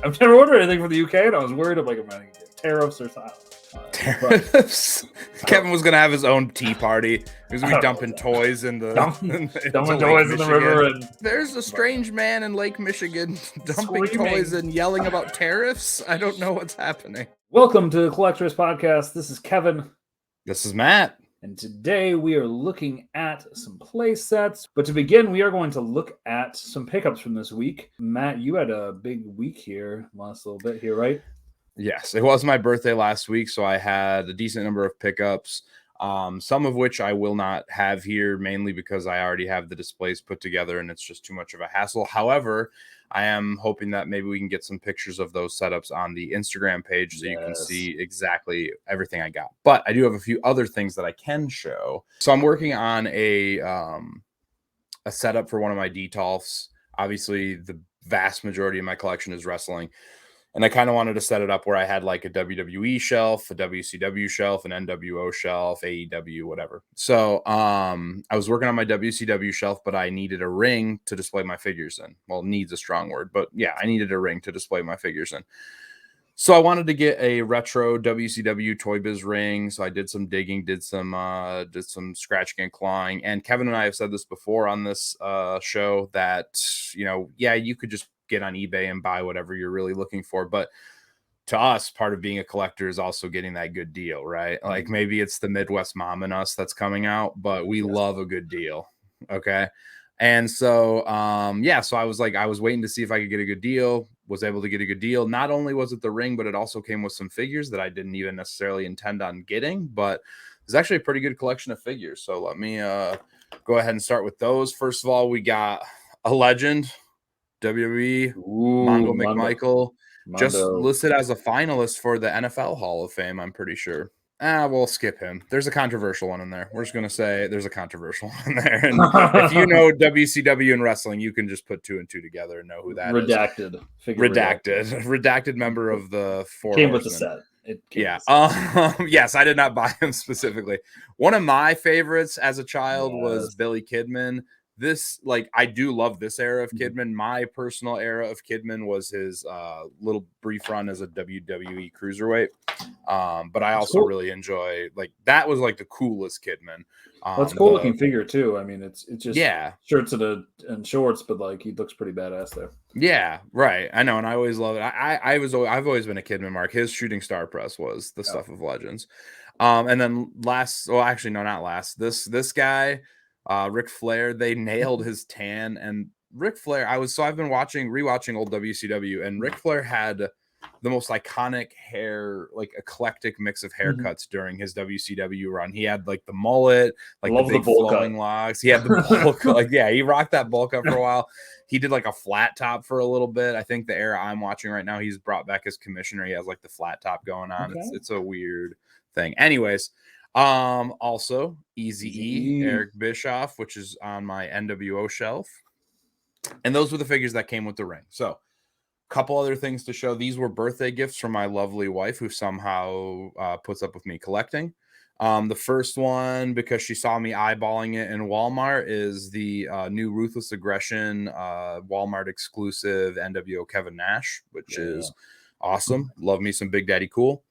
I've never ordered anything from the UK, and I was worried I'm going to get tariffs or something. Tariffs. Kevin was gonna have his own tea party. He was gonna be dumping toys in the dumping toys in the river. And there's a strange man in Lake Michigan dumping screaming toys and yelling about tariffs. I don't know what's happening. Welcome to the Collectorists Podcast. This is Kevin. This is Matt. And today we are looking at some play sets. But to begin, we are going to look at some pickups from this week. Matt, you had a big week here, last little bit here, right? Yes, it was my birthday last week, so I had a decent number of pickups, some of which I will not have here, mainly because I already have the displays put together and it's just too much of a hassle. However, I am hoping that maybe we can get some pictures of those setups on the Instagram page so you can see exactly everything I got. But I do have a few other things that I can show. So I'm working on a setup for one of my DTOLFs. Obviously, the vast majority of my collection is wrestling. And I kind of wanted to set it up where I had like a WWE shelf, a WCW shelf, an NWO shelf, AEW, whatever. So I was working on my WCW shelf, but I needed a ring to display my figures in. Well, needs a strong word, but yeah, I needed a ring to display my figures in. So I wanted to get a retro WCW Toy Biz ring. So I did some digging, did some scratching and clawing. And Kevin and I have said this before on this show that, you could just get on eBay and buy whatever you're really looking for. But to us, part of being a collector is also getting that good deal, right? Like maybe it's the Midwest mom in us that's coming out, but we love a good deal. Okay. And so, so I was waiting to see if I could get a good deal, was able to get a good deal. Not only was it the ring, but it also came with some figures that I didn't even necessarily intend on getting, but it's actually a pretty good collection of figures. So let me go ahead and start with those. First of all, we got a legend, WWE, Mongo McMichael, just listed as a finalist for the NFL Hall of Fame, I'm pretty sure. We'll skip him. There's a controversial one in there. We're just going to say there's a controversial one in there. And if you know WCW and wrestling, you can just put two and two together and know who that is. Redacted member of the Four Came with the set. Yes, I did not buy him specifically. One of my favorites as a child was Billy Kidman. I do love this era of Kidman. My personal era of Kidman was his little brief run as a WWE cruiserweight. But I also really enjoy, that was like the coolest Kidman. That's cool looking figure too. I mean, it's just shirts and shorts, but he looks pretty badass there. Yeah, right. I know, and I always love it. I've always been a Kidman mark. His shooting star press was the stuff of legends. And then this guy. Ric Flair, they nailed his tan, and Ric Flair, I've been rewatching old WCW, and Ric Flair had the most iconic hair, eclectic mix of haircuts during his WCW run. He had the mullet, the big flowing locks. He had the bowl cut. He rocked that bowl cut for a while. He did a flat top for a little bit. I think the era I'm watching right now, he's brought back his commissioner. He has the flat top going on. Okay. It's a weird thing. Anyways, also Eazy-E, Eric Bischoff, which is on my NWO shelf. And those were the figures that came with the ring. So a couple other things to show. These were birthday gifts from my lovely wife, who somehow puts up with me collecting. The first one, because she saw me eyeballing it in Walmart, is the new Ruthless Aggression Walmart exclusive NWO Kevin Nash, which is awesome. Love me some Big Daddy Cool.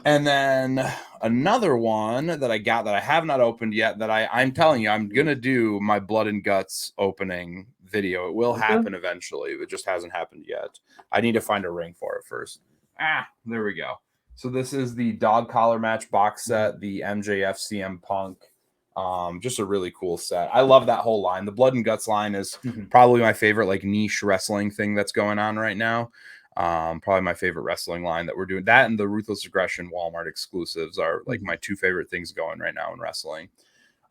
And then another one that I got that I have not opened yet, that I'm telling you, I'm going to do my Blood and Guts opening video. It will happen eventually. It just hasn't happened yet. I need to find a ring for it first. There we go. So this is the dog collar match box set, the MJF CM Punk. Just a really cool set. I love that whole line. The Blood and Guts line is probably my favorite niche wrestling thing that's going on right now. Probably my favorite wrestling line that we're doing. That and the Ruthless Aggression Walmart exclusives are my two favorite things going right now in wrestling.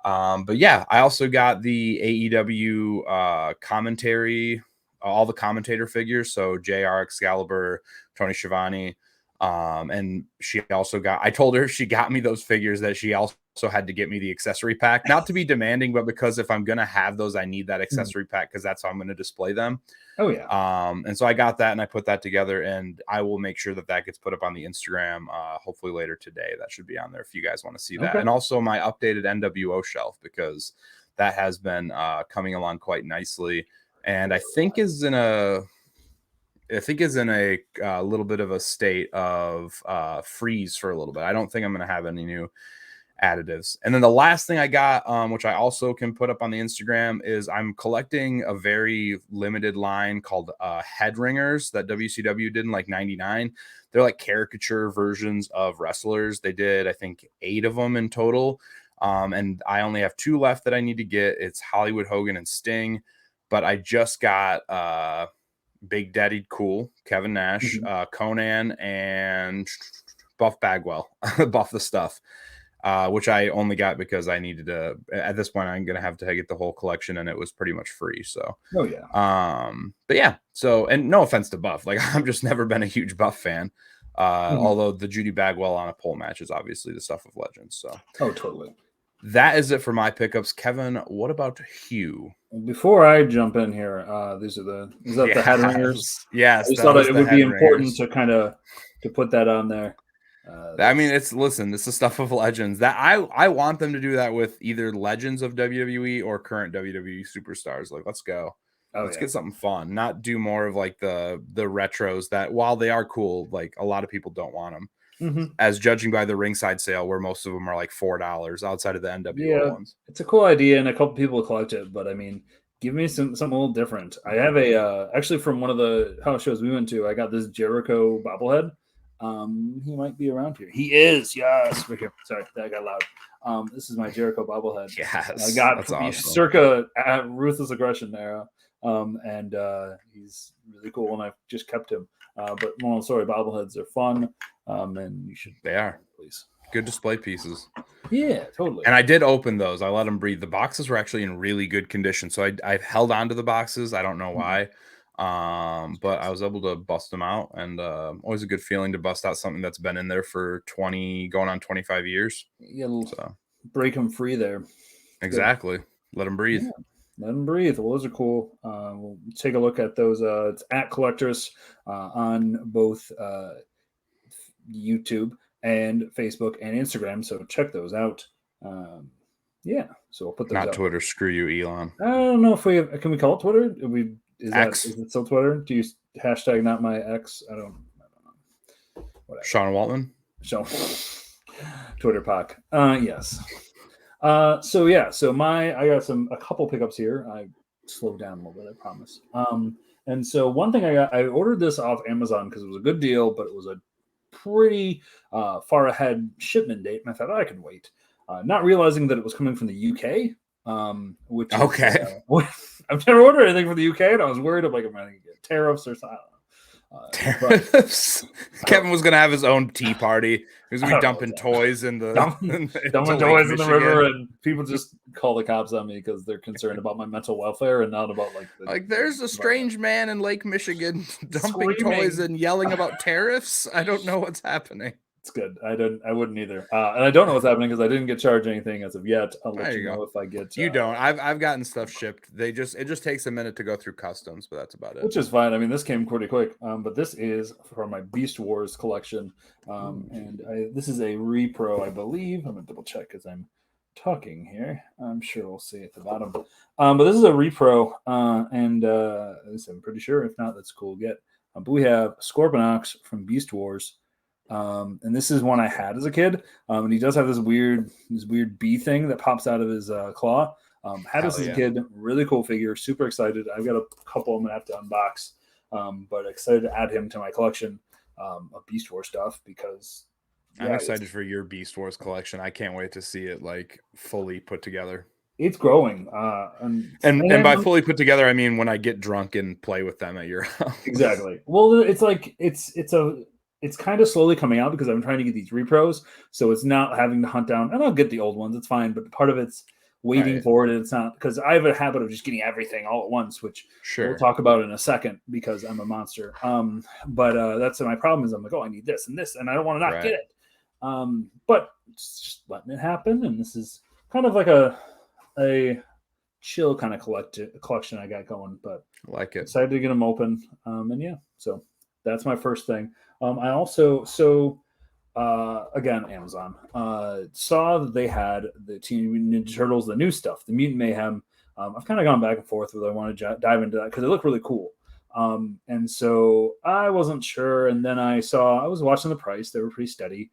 But yeah, I also got the AEW commentary, all the commentator figures. So JR, Excalibur, Tony Schiavone. And she also I told her she got me those figures that she also had to get me the accessory pack, not to be demanding, but because if I'm going to have those, I need that accessory pack, because that's how I'm going to display them. Oh yeah. And so I got that and I put that together, and I will make sure that gets put up on the Instagram, hopefully later today. That should be on there if you guys want to see that. And also my updated NWO shelf, because that has been, coming along quite nicely. And I think is in think is in a little bit of a state of freeze for a little bit. I don't think I'm going to have any new additives. And then the last thing I got, which I also can put up on the Instagram, is I'm collecting a very limited line called head ringers that WCW did in like 99. They're like caricature versions of wrestlers. They did, I think, 8 of them in total. And I only have 2 left that I need to get. It's Hollywood Hogan and Sting. But I just got Big Daddy Cool, Kevin Nash, Conan, and Buff Bagwell, Buff the Stuff. Which I only got because I needed to. At this point, I'm gonna have to get the whole collection, and it was pretty much free. So, but yeah. So, and no offense to Buff, like I've just never been a huge Buff fan. Although the Judy Bagwell on a pole match is obviously the stuff of legends. So, Totally. That is it for my pickups. Kevin, what about Hugh? Before I jump in here, is that the head ringers? Yes, I just thought it would be important to put that on there. I mean, it's the stuff of legends that I want them to do that with either legends of WWE or current WWE superstars. Like, let's go. Let's get something fun, not do more of like the retros that, while they are cool, like a lot of people don't want them, as judging by the ringside sale, where most of them are like $4 outside of the NWO ones. It's a cool idea, and a couple people collect it, but I mean, give me something a little different. I have actually from one of the house shows we went to, I got this Jericho bobblehead. He might be around here. He is, yes. Right here. Sorry, that got loud. This is my Jericho bobblehead. Yes, I got that's awesome. Circa Ruthless Aggression era. And he's really cool, and I've just kept him. But moral story, bobbleheads are fun, and you should. They are, please. Good display pieces. Yeah, totally. And I did open those. I let them breathe. The boxes were actually in really good condition, so I've held on to the boxes. I don't know why. But I was able to bust them out, and always a good feeling to bust out something that's been in there for 20 going on 25 years. Yeah, break them free there. Exactly. Good. Let them breathe. Yeah, let them breathe. Well, those are cool. We'll take a look at those. It's at Collectors on both YouTube and Facebook and Instagram, so check those out. Yeah, so we'll put those Not up. Twitter. Screw you, Elon. I don't know if can we call it Twitter? Is it still Twitter? Do you hashtag not my ex? I don't know. Whatever. Sean Waltman? Twitter Poc. Yes. So I got a couple pickups here. I slowed down a little bit, I promise. And so one thing I ordered this off Amazon because it was a good deal, but it was a pretty far ahead shipment date, and I thought I could wait. Not realizing that it was coming from the UK. Which okay. I've never ordered anything from the UK, and I was worried I'm going to get tariffs or something. Tariffs. Kevin was going to have his own tea party. He was going to be dumping toys in the dumping toys in the river, and people just call the cops on me because they're concerned about my mental welfare and not about there's a strange man in Lake Michigan dumping toys and yelling about tariffs. I don't know what's happening. It's good. I wouldn't either, and I don't know what's happening because I didn't get charged anything as of yet. I'll let you know if I get. You don't. I've gotten stuff shipped. It just takes a minute to go through customs, but that's about it. Which is fine. I mean, this came pretty quick. But this is from my Beast Wars collection, and this is a repro, I believe. I'm gonna double check as I'm talking here. I'm sure we'll see at the bottom. But this is a repro, and at least I'm pretty sure. If not, that's cool. But we have Scorponok from Beast Wars. And this is one I had as a kid. And he does have this weird bee thing that pops out of his claw. Had this as a kid. Really cool figure. Super excited. I've got a couple I'm gonna have to unbox. But excited to add him to my collection of Beast Wars stuff because I'm excited for your Beast Wars collection. I can't wait to see it like fully put together. It's growing. And by fully put together, I mean when I get drunk and play with them at your house. Exactly. Well, it's like it's kind of slowly coming out because I'm trying to get these repros, so it's not having to hunt down. And I'll get the old ones; it's fine. But part of it's waiting for it. And it's not because I have a habit of just getting everything all at once, which we'll talk about in a second because I'm a monster. But that's my problem is I'm like, oh, I need this, and I don't want to not get it. But it's just letting it happen, and this is kind of like a chill kind of collection I got going. But I like it. Excited to get them open. And yeah, so that's my first thing. I also, again, Amazon, saw that they had the Teenage Mutant Ninja Turtles, the new stuff, the Mutant Mayhem. I've kind of gone back and forth whether I want to dive into that because they look really cool. And so I wasn't sure. And then I was watching the price. They were pretty steady.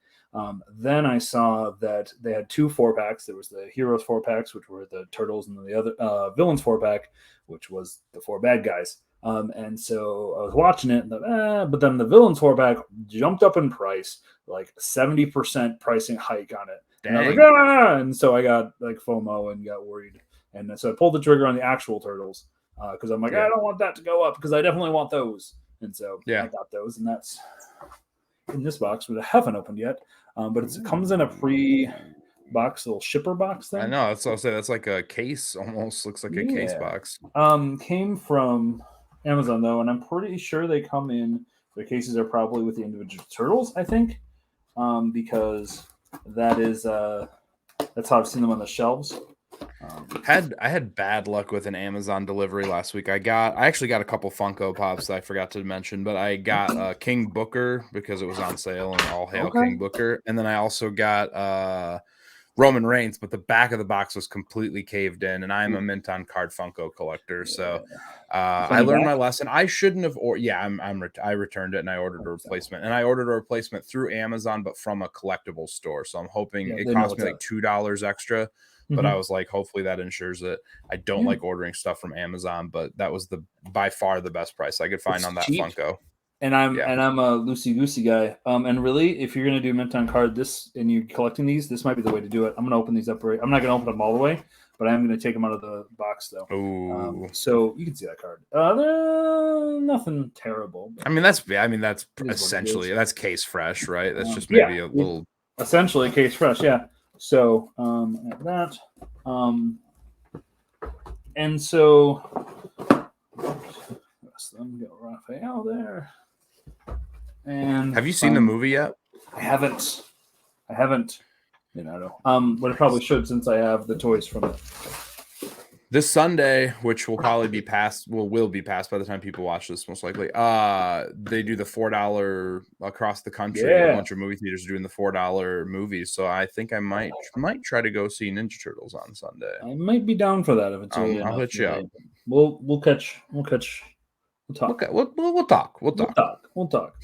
Then I saw that they had 2 4-packs. There was the Heroes 4-packs, which were the Turtles, and then the other Villains 4-pack, which was the 4 bad guys. And so I was watching it, and but then the Villains 4-pack jumped up in price, like 70% pricing hike on it. Dang. And I was like, ah! And so I got like FOMO and got worried. And so I pulled the trigger on the actual Turtles because I'm like, I don't want that to go up because I definitely want those. And so I got those, and that's in this box, which I haven't opened yet. But it comes in a pre-box little shipper box thing. I know. That's what I'll say. That's like a case. Almost looks like a case box. Came from Amazon though, and I'm pretty sure they come in. The cases are probably with the individual turtles, I think, because that is that's how I've seen them on the shelves. I had bad luck with an Amazon delivery last week. I actually got a couple Funko Pops that I forgot to mention, but I got King Booker because it was on sale, and all hail King Booker. And then I also got Roman Reigns, but the back of the box was completely caved in, and I'm a mint on card Funko collector, so I learned my lesson. I shouldn't have, I returned it and I ordered a replacement, and I ordered a replacement through Amazon, but from a collectible store. So I'm hoping it cost me like $2 extra. But I was like, hopefully that ensures it. I don't like ordering stuff from Amazon, but that was by far the best price I could find on that cheap. Funko. And I'm a loosey goosey guy. And really, if you're gonna do mint on card and you're collecting these, this might be the way to do it. I'm gonna open these up. I'm not gonna open them all the way, but I am gonna take them out of the box though. So you can see that card. Nothing terrible. I mean that's essentially that's case fresh, right? That's just maybe a little essentially case fresh, yeah. So that and so let me go Raphael there. And have you seen the movie yet? I haven't. But I probably should since I have the toys from it. This Sunday, which will probably be passed, will be passed by the time people watch this, most likely. They do the $4 across the country. A bunch of movie theaters are doing the $4 movies, so I think I might try to go see Ninja Turtles on Sunday. I might be down for that if it's early enough. I'll hit you up. We'll catch. We'll talk. Okay, we'll talk. We'll talk.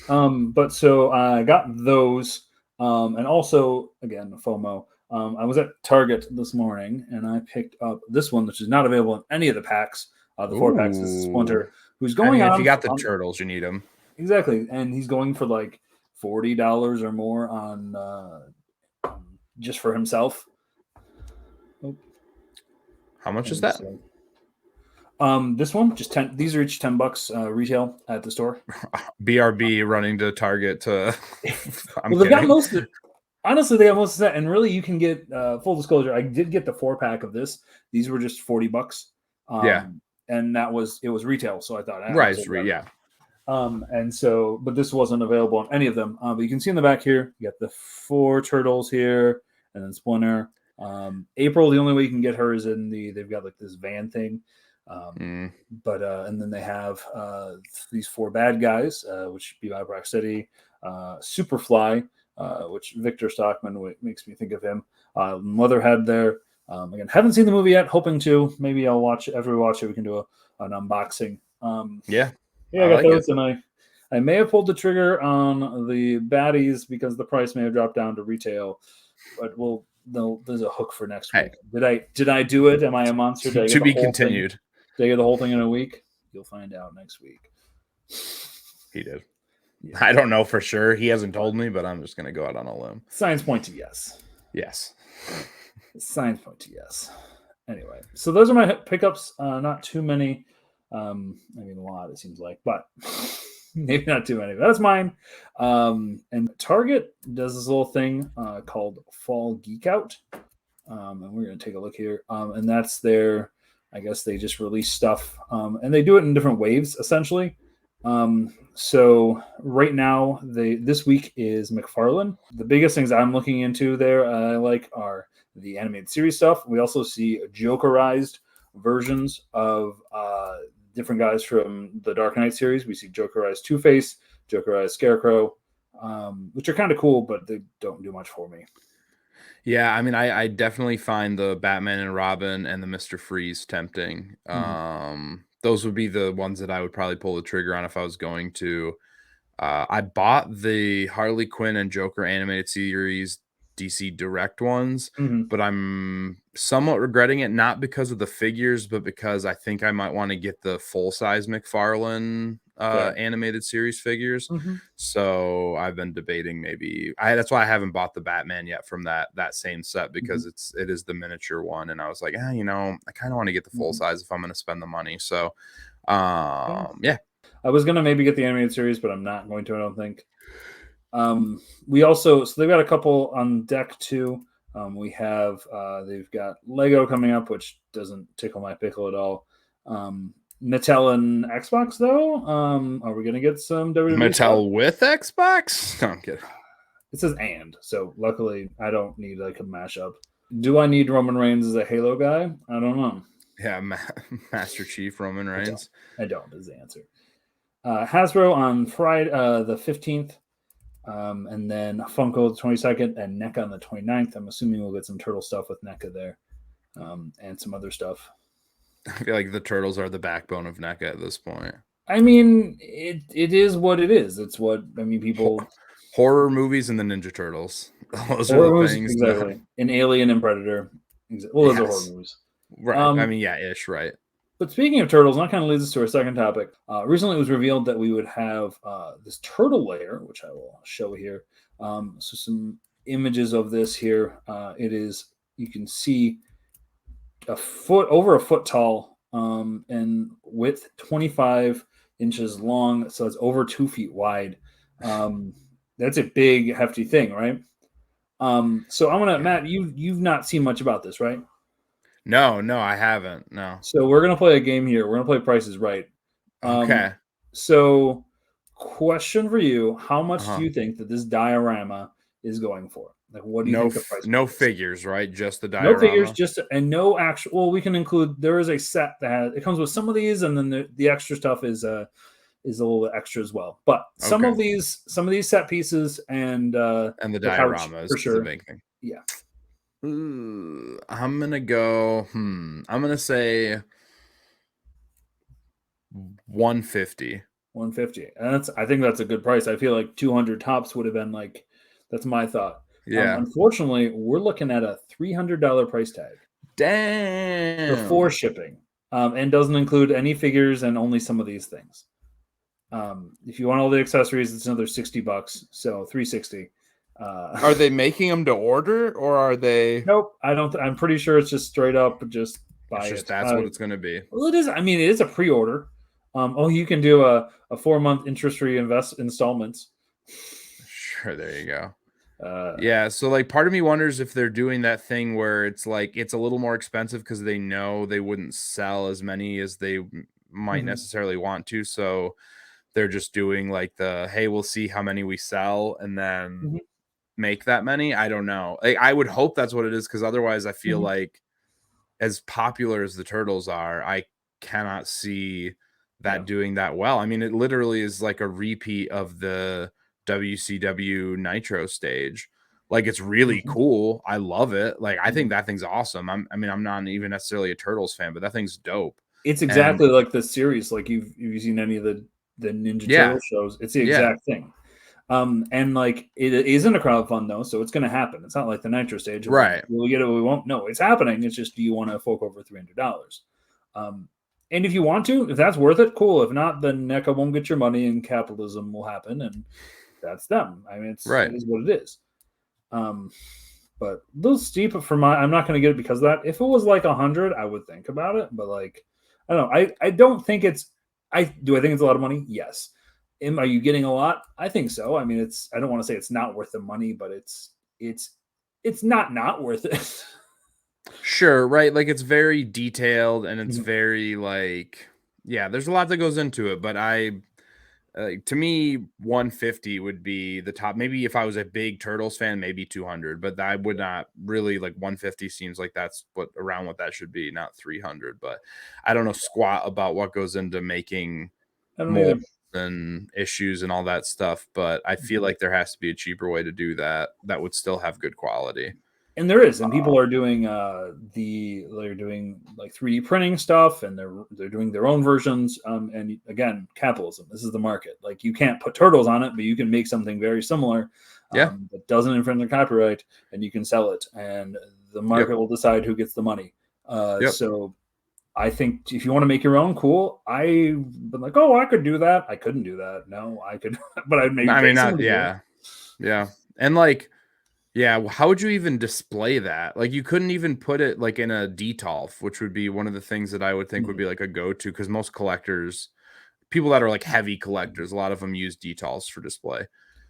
But so I got those, and also again FOMO. I was at Target this morning and I picked up this one, which is not available in any of the packs. The 4-packs is Splinter, who's going on. If you got the turtles, you need them. Exactly. And he's going for like $40 or more on just for himself. How much is that? This one, just 10. These are each $10 retail at the store. BRB running to Target to. They've got most of it. Honestly, they have most of that, and really, you can get full disclosure. I did get the 4-pack of this. These were just $40. And it was retail, so I thought, and so, but this wasn't available on any of them. But you can see in the back here, you got the 4 turtles here, and then Splinter. April, the only way you can get her is they've got like this van thing. But and then they have these 4 bad guys, which be by Brock City, Superfly. Which Victor Stockman makes me think of him. Leatherhead there. Again, haven't seen the movie yet. Hoping to. Maybe I'll watch it. After we watch it, we can do an unboxing. I got those, and I may have pulled the trigger on the baddies because the price may have dropped down to retail. But there's a hook for next week. Did I do it? Am I a monster? To be continued. Did I get the whole thing in a week? You'll find out next week. He did. Yeah. I don't know for sure. He hasn't told me, but I'm just going to go out on a limb. Signs point to yes. Yes. Signs point to yes. Anyway, so those are my pickups. Not too many. I mean, a lot, it seems like, but maybe not too many. But that's mine. And Target does this little thing called Fall Geek Out. And we're going to take a look here. And that's I guess they just release stuff. And they do it in different waves, essentially. So right now, this week is McFarlane. The biggest things I'm looking into there I like are the animated series stuff. We also see Jokerized versions of different guys from the Dark Knight series. We see Jokerized Two-Face, Jokerized Scarecrow, which are kind of cool, but they don't do much for me. Yeah, I mean, I definitely find the Batman and Robin and the Mr. Freeze tempting. those would be the ones that I would probably pull the trigger on if I was going to. I bought the Harley Quinn and Joker animated series DC Direct ones, Mhm. but I'm somewhat regretting it, not because of the figures, but because I think I might want to get the full-size McFarlane Fair. animated series figures. Mhm. So I've been debating maybe that's why I haven't bought the Batman yet from that same set, because it is the miniature one, and I was like, I kind of want to get the full size if I'm going to spend the money. So yeah. I was gonna maybe get the animated series, but I'm not going to, I don't think. We also, so they've got a couple on deck too. We have they've got Lego coming up, which doesn't tickle my pickle at all. Mattel and Xbox though. Are we gonna get some WWE Mattel stuff? with Xbox? No, I'm kidding. It says and, so luckily I don't need like a mashup. Do I need Roman Reigns as a Halo guy? I don't know. Yeah, Master Chief Roman Reigns. I don't is the answer. Hasbro on Friday the 15th. And then Funko the 22nd and NECA on the 29th. I'm assuming we'll get some turtle stuff with NECA there, and some other stuff. I feel like the turtles are the backbone of NECA at this point. I mean, it is what it is. It's what, I mean, people... Horror movies and the Ninja Turtles. Those are the things. Exactly. An Alien and Predator. Well, those are horror movies. Right. I mean, yeah, ish, right. But speaking of turtles, and that kind of leads us to our second topic. Recently, it was revealed that we would have this turtle lair, which I will show here. So some images of this here. It is, you can see over a foot tall, and width 25 inches long. So it's over 2 feet wide. That's a big, hefty thing, right? So I'm gonna, Matt, you've not seen much about this, right? No, I haven't. No. So we're gonna play a game here. We're gonna play Price is Right. Okay. So, question for you: how much do you think that this diorama is going for? Like, what do you think the price? No figures, right? Just the diorama. No figures, and no actual. Well, we can include. There is a set that it comes with some of these, and then the extra stuff is a little bit extra as well. But some of these set pieces and the dioramas for sure. is a big thing. Yeah. I'm gonna go. I'm gonna say 150. 150. And I think that's a good price. I feel like 200 tops would have been like, that's my thought. Yeah. Unfortunately, we're looking at a $300 price tag. Damn. Before shipping. And doesn't include any figures and only some of these things. If you want all the accessories, it's another $60. So $360. Are they making them to order, or are they? Nope. I'm pretty sure it's just straight up just buy it. That's what it's going to be. Well, it is. I mean, it is a pre-order. You can do a 4-month interest-free installments. Sure, there you go. Yeah, so like part of me wonders if they're doing that thing where it's like it's a little more expensive because they know they wouldn't sell as many as they might necessarily want to, so they're just doing like hey, we'll see how many we sell and then make that many. I don't know. I would hope that's what it is, because otherwise I feel like, as popular as the turtles are, I cannot see that doing that well. I mean, it literally is like a repeat of the WCW Nitro stage. Like, it's really cool. I love it. Like, I think that thing's awesome. I'm not even necessarily a Turtles fan, but that thing's dope. It's exactly like the series. Like, you've seen any of the Ninja Turtle shows? It's the exact thing. And like, it isn't a crowdfund though, so it's going to happen. It's not like the Nitro stage, right? Will we get it? We won't. No, it's happening. It's just, do you want to fork over $300? And if you want to, if that's worth it, cool. If not, then NECA won't get your money, and capitalism will happen, and that's them. I mean, it is what it is. But a little steep for I'm not going to get it because of that. If it was like 100, I would think about it. But like, I don't know. I don't think it's. I think it's a lot of money. Yes. Are you getting a lot? I think so. I mean, I don't want to say it's not worth the money, but it's not worth it. Sure, right. Like, it's very detailed and it's very like, yeah, there's a lot that goes into it, but to me, 150 would be the top. Maybe if I was a big Turtles fan, maybe 200, but I would not really, like, 150 seems like that's around what that should be, not 300. But I don't know squat about what goes into making more and issues and all that stuff. But I feel like there has to be a cheaper way to do that would still have good quality. And there is, and people are doing they're doing like 3D printing stuff, and they're doing their own versions. And again, capitalism. This is the market. Like you can't put turtles on it, but you can make something very similar that doesn't infringe on copyright, and you can sell it, and the market will decide who gets the money. So I think if you want to make your own, cool. I've been like, oh, I could do that. I couldn't do that. No, I could, but I'd maybe. I mean, not yeah, and like. Yeah, how would you even display that? Like, you couldn't even put it like in a detolf, which would be one of the things that I would think would be like a go-to, because most collectors, people that are like heavy collectors, a lot of them use detolfs for display.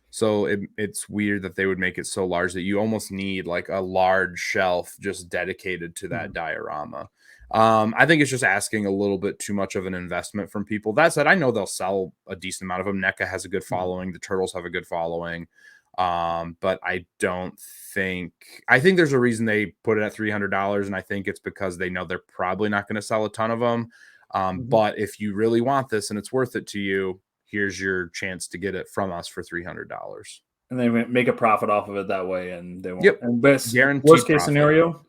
So it's weird that they would make it so large that you almost need like a large shelf just dedicated to that diorama. I think it's just asking a little bit too much of an investment from people. That said, I know they'll sell a decent amount of them. NECA has a good following. The Turtles have a good following. But I think there's a reason they put it at $300, and I think it's because they know they're probably not going to sell a ton of them. But if you really want this and it's worth it to you, here's your chance to get it from us for $300. And they make a profit off of it that way, and they won't. Yep. And worst case scenario,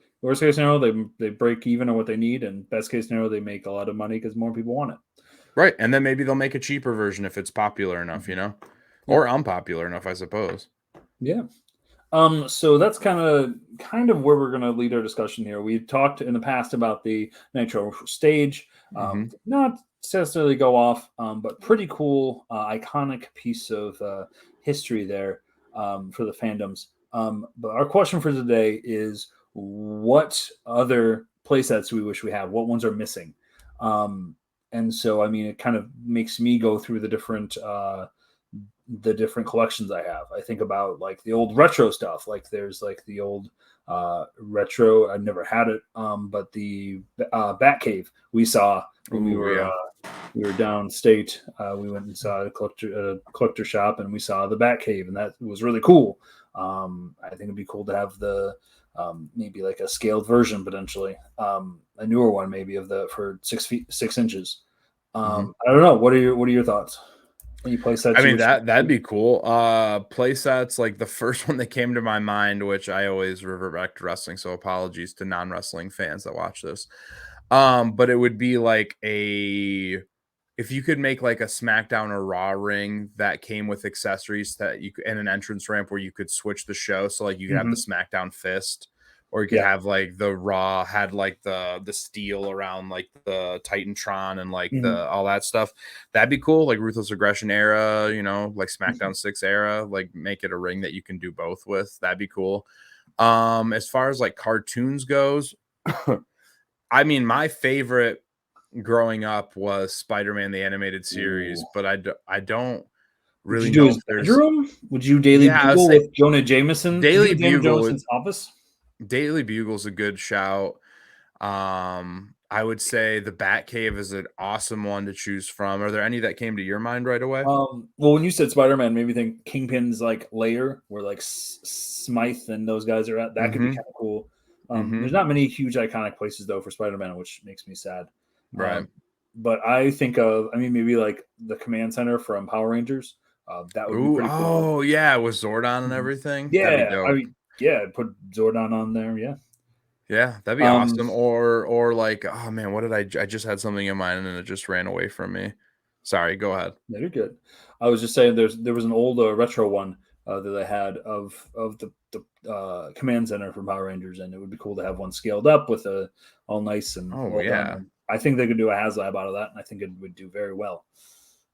they break even on what they need, and best case scenario, they make a lot of money because more people want it. Right, and then maybe they'll make a cheaper version if it's popular enough, or unpopular enough, I suppose. Yeah. So that's kind of where we're going to lead our discussion here. We've talked in the past about the Nitro stage, not necessarily go off, but pretty cool, iconic piece of history there for the fandoms. But our question for today is, what other playsets we wish we had? What ones are missing? And so, I mean, it kind of makes me go through the different collections I have. I think about like the old retro stuff. Like there's like the old retro. I never had it, but the Batcave we saw when we were downstate. We went and saw a collector shop, and we saw the Batcave, and that was really cool. I think it'd be cool to have the maybe like a scaled version potentially, a newer one maybe for 6 feet 6 inches. I don't know. What are your thoughts? Any play sets? I mean, that'd be cool. Play sets, like the first one that came to my mind, which I always revert back to wrestling, so apologies to non-wrestling fans that watch this. But it would be like if you could make like a SmackDown or Raw ring that came with accessories that you could, and an entrance ramp where you could switch the show. So like you could have the SmackDown fist, or you could have like the Raw had like the steel around like the Titantron and like the all that stuff. That'd be cool. Like Ruthless Aggression era, like SmackDown 6 era, like make it a ring that you can do both with. That'd be cool. As far as like cartoons goes, I mean, my favorite growing up was Spider-Man the animated series, but I don't really know if there's. Would you Daily Bugle with Jonah Jameson? Daily Bugle Jameson's office. Daily Bugle's a good shout. I would say the Batcave is an awesome one to choose from. Are there any that came to your mind right away? Well, when you said Spider-Man, maybe think Kingpin's like Lair, where like Smythe and those guys are at. That could be kind of cool. There's not many huge iconic places though for Spider-Man, which makes me sad. Right. But I think maybe like the command center from Power Rangers. That would be pretty cool. Oh yeah, with Zordon and everything. Yeah, put Zordon on there. Yeah, that'd be awesome. Or like, oh man, what did I just had something in mind and it just ran away from me. Sorry, go ahead. No, you're good. I was just saying there was an old retro one that I had of the command center from Power Rangers, and it would be cool to have one scaled up with all nice and done. I think they could do a HasLab out of that, and I think it would do very well.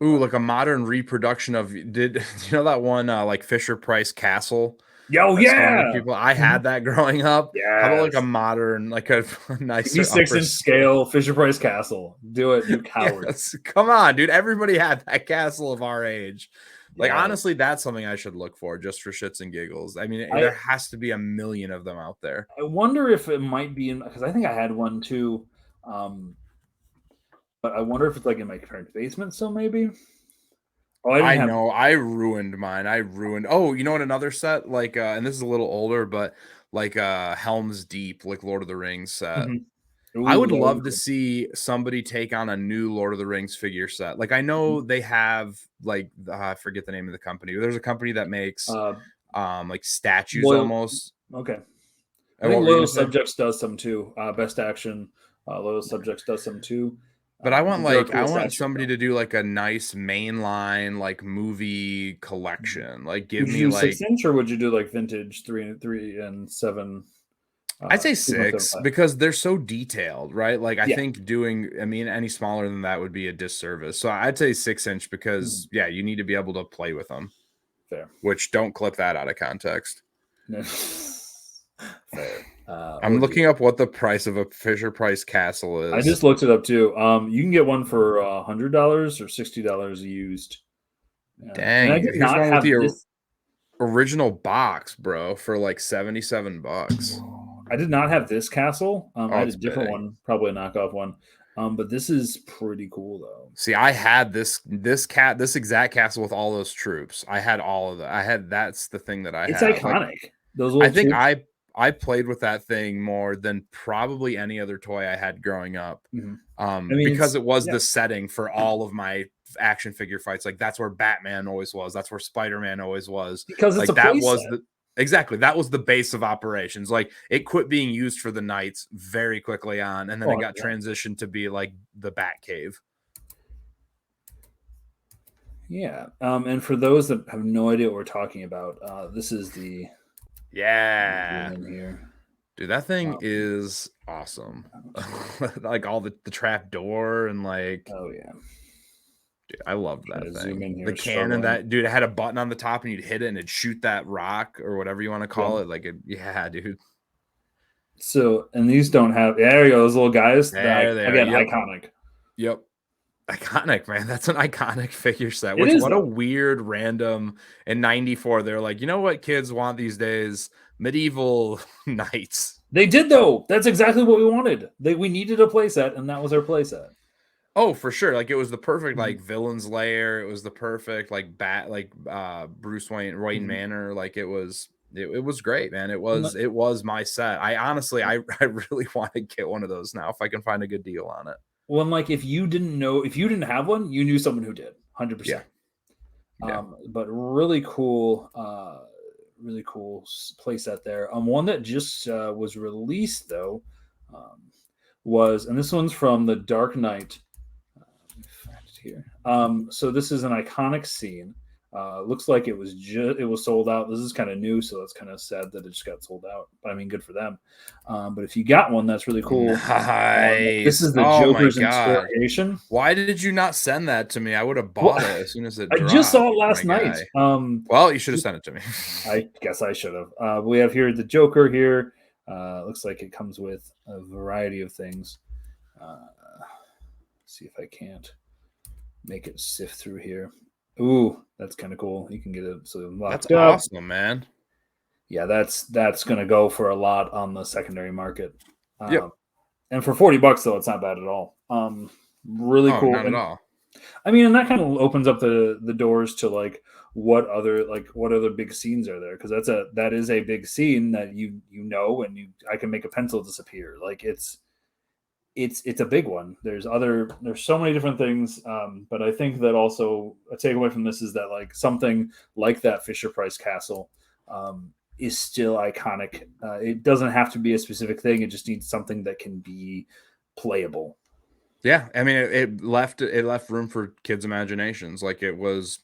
Ooh, like a modern reproduction of do you know that one like Fisher Price Castle? Yo, yeah. People, I had that growing up. Yeah. How about like a modern, like a nice 6-inch scale Fisher Price Castle? Do it, you coward! Yes. Come on, dude. Everybody had that castle of our age. Like honestly, that's something I should look for just for shits and giggles. I mean, there has to be a million of them out there. I wonder if it might be because I think I had one too. But I wonder if it's like in my parents' basement still, maybe. Oh, I ruined mine. Oh, you know what? Another set, like, and this is a little older, but like Helm's Deep, like Lord of the Rings set. Ooh, I would love to see somebody take on a new Lord of the Rings figure set. Like, I know they have like I forget the name of the company. There's a company that makes like statues almost. Okay. I think Loyal Subjects does some too. Best Action, Loyal Subjects does some too. But I want somebody to do like a nice mainline like movie collection. Like give me like 6-inch, or would you do like vintage 3 and 7? I'd say 6 because they're so detailed, right? Like I think any smaller than that would be a disservice. So I'd say 6-inch because you need to be able to play with them. Fair. Which don't clip that out of context. No. Fair. I'm looking up what the price of a Fisher-Price castle is. I just looked it up too. You can get one for $100 or $60 used. Dang, here's one with the original box, bro, for like $77. I did not have this castle. I had a different one, probably a knockoff one. But this is pretty cool though. See, I had this exact castle with all those troops. I had all of that. That's the thing that I had. It's iconic. Like, those little troops. I played with that thing more than probably any other toy I had growing up. Because it was the setting for all of my action figure fights. Like that's where Batman always was. That's where Spider-Man always was. Because it's like that was that was the base of operations. Like it quit being used for the Knights very quickly on, and then it got transitioned to be like the Batcave. Yeah. And for those that have no idea what we're talking about, this is the in here. Dude, that thing is awesome. Like all the trap door and like dude, I love that thing. The cannon it had a button on the top and you'd hit it and it'd shoot that rock or whatever you want to call it. Like dude. So, and these don't have there you go, those little guys. Again, iconic. Yep. Iconic, man. That's an iconic figure set. What a weird random in 94. They're like, you know what kids want these days? Medieval knights. They did though. That's exactly what we wanted. We needed a playset, and that was our playset. Oh, for sure. Like it was the perfect like villain's lair. It was the perfect like Bruce Wayne Manor. Like it was great, man. It was my set. I honestly I really want to get one of those now if I can find a good deal on it. Well, I'm like, if you didn't have one, you knew someone who did, 100%. Yeah. But really cool playset there. One that just was released though was, and this one's from the Dark Knight. Let me find it here. So this is an iconic scene. Looks like it was sold out. This is kind of new, so it's kind of sad that it just got sold out. But I mean, good for them. But if you got one, that's really cool. Nice. This is the Joker's Inspiration. Why did you not send that to me? I would have bought it as soon as it dropped. I just saw it last night. Well, you should have sent it to me. I guess I should have. We have here the Joker here. Looks like it comes with a variety of things. See if I can't make it sift through here. Ooh, that's kind of cool. You can get it that's awesome, man. Yeah, that's gonna go for a lot on the secondary market. And for $40 though, it's not bad at all. Really cool. Not at all. I mean, and that kind of opens up the doors to like what other big scenes are there, because that is a big scene that and I can make a pencil disappear. Like it's a big one. There's so many different things, but I think that also a takeaway from this is that like something like that Fisher-Price castle is still iconic. It doesn't have to be a specific thing. It just needs something that can be playable. Yeah, I mean, it left room for kids' imaginations. Like it was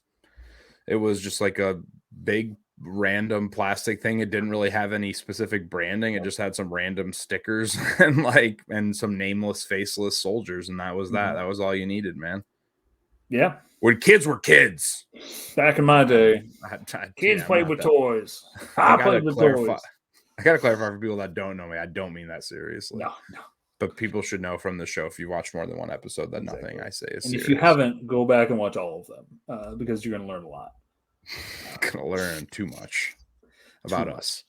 just like a big random plastic thing. It didn't really have any specific branding. It just had some random stickers and some nameless, faceless soldiers, and that was that. That was all you needed, man. Yeah. When kids were kids. Back in my day, kids played with toys. I played with toys. I gotta clarify for people that don't know me. I don't mean that seriously. No. But people should know from the show, if you watch more than one episode, that nothing I say is serious. If you haven't, go back and watch all of them because you're going to learn a lot. Gonna learn too much about us.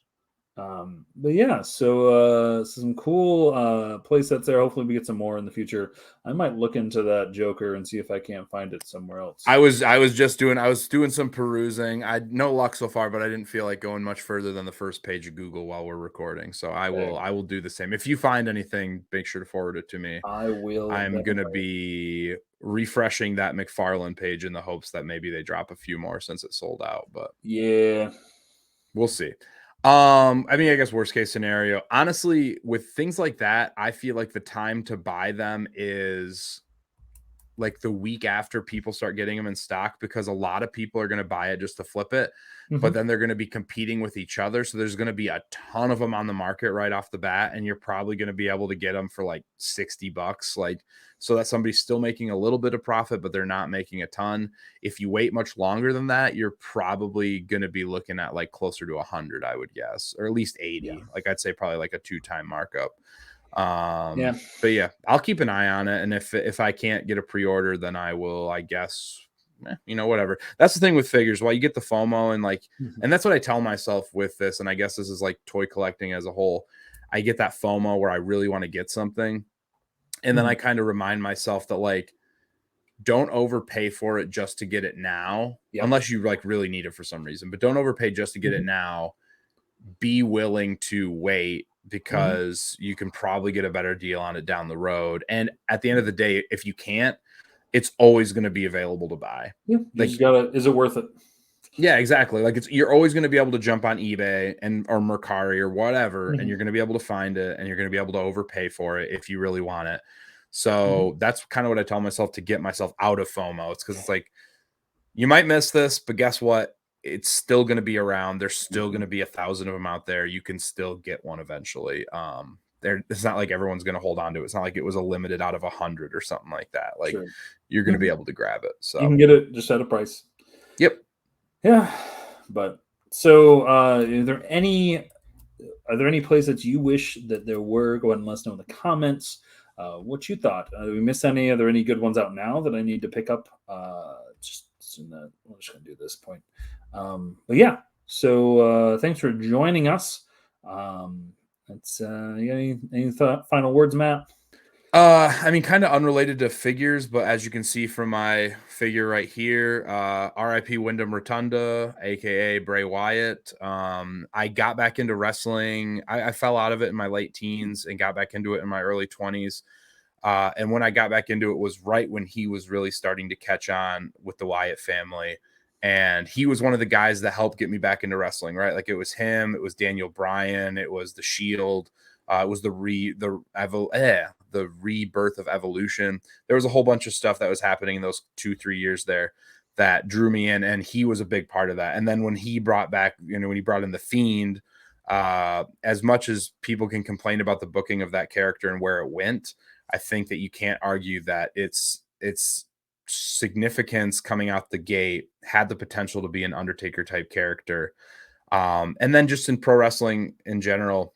But yeah, so some cool play sets there. Hopefully we get some more in the future. I might look into that Joker and see if I can't find it somewhere else. I was doing some perusing. I had no luck so far, but I didn't feel like going much further than the first page of Google while we're recording. So I will do the same. If you find anything, make sure to forward it to me. I will. I'm gonna be refreshing that McFarlane page in the hopes that maybe they drop a few more since it sold out. But yeah, we'll see. I mean, I guess worst case scenario, honestly, with things like that, I feel like the time to buy them is like the week after people start getting them in stock, because a lot of people are going to buy it just to flip it, but then they're going to be competing with each other. So there's going to be a ton of them on the market right off the bat, and you're probably going to be able to get them for like $60, like, so that somebody's still making a little bit of profit, but they're not making a ton. If you wait much longer than that, you're probably going to be looking at like closer to 100, I would guess, or at least 80. Yeah. Like I'd say probably like a 2-time markup. Yeah. But yeah, I'll keep an eye on it, and if I can't get a pre-order, then I will, I guess, whatever. That's the thing with figures. While you get the FOMO and like, and that's what I tell myself with this, and I guess this is like toy collecting as a whole. I get that FOMO where I really want to get something, and then I kind of remind myself that like, don't overpay for it just to get it now, unless you like really need it for some reason. But don't overpay just to get it now. Be willing to wait, because you can probably get a better deal on it down the road. And at the end of the day, if you can't, it's always going to be available to buy. Yeah, like, is it worth it? Yeah, exactly. Like you're always going to be able to jump on eBay or Mercari or whatever, and you're going to be able to find it, and you're going to be able to overpay for it if you really want it. So that's kind of what I tell myself to get myself out of FOMO. It's because it's like, you might miss this, but guess what? It's still going to be around. There's still going to be 1,000 of them out there. You can still get one eventually. It's not like everyone's going to hold on to it. It's not like it was a limited out of 100 or something like that. Like you're going to be able to grab it. So you can get it just at a price. Yep. Yeah. But so are there any plays that you wish that there were? Go ahead and let us know in the comments what you thought. Did we miss any? Are there any good ones out now that I need to pick up? I'm just going to do this point. But yeah, so thanks for joining us. It's any final words, Matt? I mean, kind of unrelated to figures, but as you can see from my figure right here, RIP Wyndham Rotunda, aka Bray Wyatt. I got back into wrestling. I fell out of it in my late teens and got back into it in my early 20s. And when I got back into it was right when he was really starting to catch on with the Wyatt family. And he was one of the guys that helped get me back into wrestling, right? Like it was him, it was Daniel Bryan, it was the Shield, it was the rebirth of Evolution. There was a whole bunch of stuff that was happening in those 2-3 years there that drew me in, and he was a big part of that. And then when he brought back, when he brought in the Fiend, as much as people can complain about the booking of that character and where it went, I think that you can't argue that its significance coming out the gate had the potential to be an Undertaker type character. And then just in pro wrestling in general,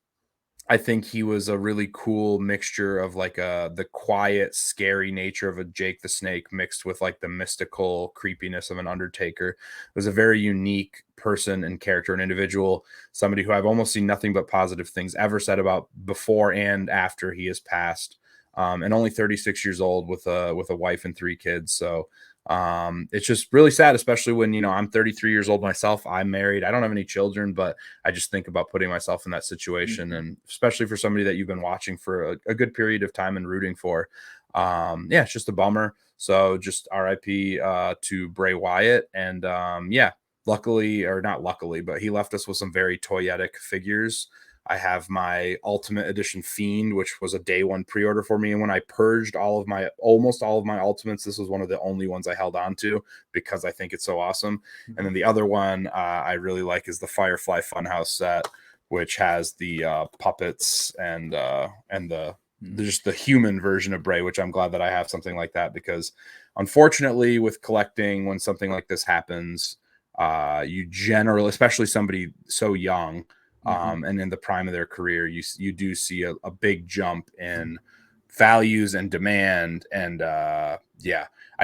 I think he was a really cool mixture of like the quiet, scary nature of a Jake the Snake mixed with like the mystical creepiness of an Undertaker. It was a very unique person and character and individual, somebody who I've almost seen nothing but positive things ever said about before and after he has passed. And only 36 years old with a wife and 3 kids. So it's just really sad, especially when, I'm 33 years old myself. I'm married. I don't have any children, but I just think about putting myself in that situation. And especially for somebody that you've been watching for a good period of time and rooting for. Yeah, it's just a bummer. So just RIP to Bray Wyatt. And luckily, or not luckily, but he left us with some very toyetic figures. I have my Ultimate Edition Fiend, which was a day one pre-order for me. And when I purged almost all of my Ultimates, this was one of the only ones I held on to because I think it's so awesome. And then the other one I really like is the Firefly Funhouse set, which has the puppets and just the human version of Bray, which I'm glad that I have something like that, because unfortunately with collecting, when something like this happens, you generally, especially somebody so young, and in the prime of their career, you do see a big jump in values and demand. And I'd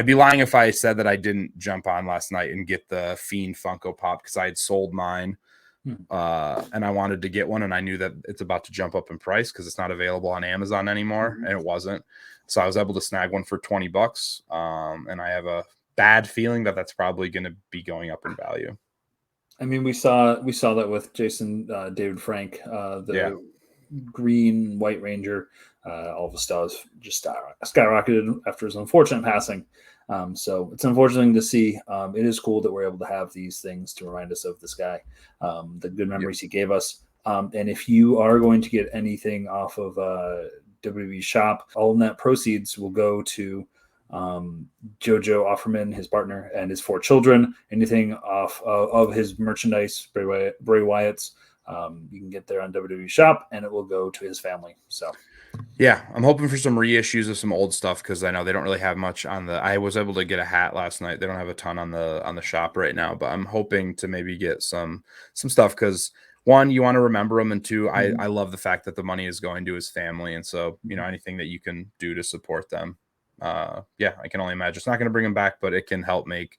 be lying if I said that I didn't jump on last night and get the Fiend Funko Pop, because I had sold mine and I wanted to get one, and I knew that it's about to jump up in price because it's not available on Amazon anymore, and it wasn't. So I was able to snag one for $20, and I have a bad feeling that that's probably going to be going up in value. I mean, we saw that with Jason David Frank, green White Ranger. All of his stars just skyrocketed after his unfortunate passing. So it's unfortunate to see. It is cool that we're able to have these things to remind us of this guy, the good memories he gave us. And if you are going to get anything off of WWE Shop, all net proceeds will go to Jojo Offerman, his partner, and his 4 children. Anything off of his merchandise, Bray Wyatt's, you can get there on WWE Shop, and it will go to his family. So, yeah, I'm hoping for some reissues of some old stuff because I know they don't really have much on the. I was able to get a hat last night. They don't have a ton on the shop right now, but I'm hoping to maybe get some stuff because one, you want to remember him, and two, I love the fact that the money is going to his family, and so anything that you can do to support them. Yeah, I can only imagine. It's not going to bring them back, but it can help make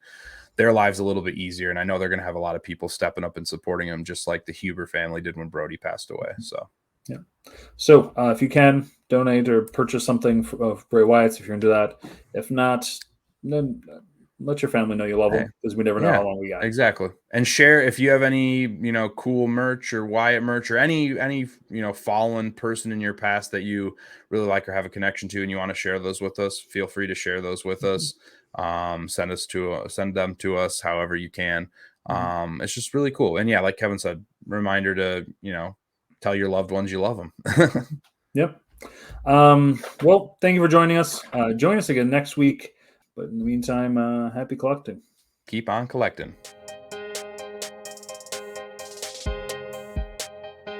their lives a little bit easier. And I know they're going to have a lot of people stepping up and supporting them, just like the Huber family did when Brody passed away. So, yeah. So if you can donate or purchase something of Bray Wyatt's, if you're into that. If not, then let your family know you love them because we never know how long we got. Exactly. And share if you have any, cool merch or Wyatt merch or any, fallen person in your past that you really like or have a connection to, and you want to share those with us, feel free to share those with us. Send them to us however you can. It's just really cool. And yeah, like Kevin said, reminder to, tell your loved ones you love them. Yep. Well, thank you for joining us. Join us again next week. But in the meantime, happy collecting. Keep on collecting.